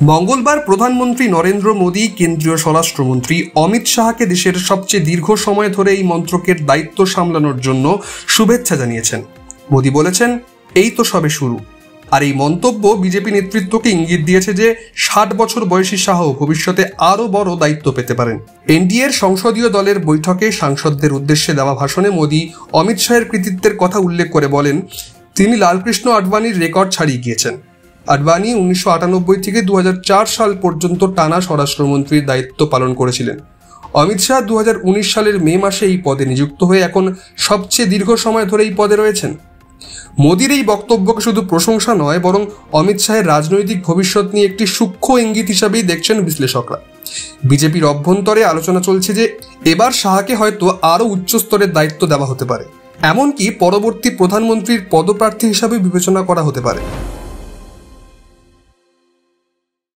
মঙ্গলবার প্রধানমন্ত্রী নরেন্দ্র মোদী কেন্দ্রীয় স্বরাষ্ট্রমন্ত্রী অমিত শাহকে দেশের সবচেয়ে দীর্ঘ সময় ধরে এই মন্ত্রকের দায়িত্ব সামলানোর জন্য শুভেচ্ছা জানিয়েছেন। মোদী বলেছেন, এই তো সবে শুরু। আর এই মন্তব্য বিজেপি নেতৃত্বকে ইঙ্গিত দিয়েছে যে 60 বছর বয়সী শাহ ভবিষ্যতে আরও বড় দায়িত্ব পেতে পারেন। এনডিএর সংসদীয় দলের বৈঠকে সাংসদদের উদ্দেশ্যে দেওয়া ভাষণে মোদী অমিত শাহের কৃতিত্বের কথা উল্লেখ করে বলেন, তিনি লালকৃষ্ণ আডবাণীর রেকর্ড ছাড়িয়ে গিয়েছেন। আডবাণী 1998 থেকে 2004 সাল পর্যন্ত টানা স্বরাষ্ট্রমন্ত্রীর দায়িত্ব পালন করেছিলেন। অমিত শাহ 2019 সালের মে মাসে এই পদে নিযুক্ত হয়ে এখন সবচেয়ে দীর্ঘ সময় ধরে এই পদে রয়েছেন। মোদীর এই বক্তব্যকে শুধু প্রশংসা নয়, বরং অমিত শাহের রাজনৈতিক ভবিষ্যৎ নিয়ে একটি সূক্ষ্ম ইঙ্গিত হিসাবেই দেখছেন বিশ্লেষকরা। বিজেপির অভ্যন্তরে আলোচনা চলছে যে এবার শাহকে হয়তো আরও উচ্চ স্তরের দায়িত্ব দেওয়া হতে পারে, এমনকি পরবর্তী প্রধানমন্ত্রীর পদপ্রার্থী হিসাবে বিবেচনা করা হতে পারে।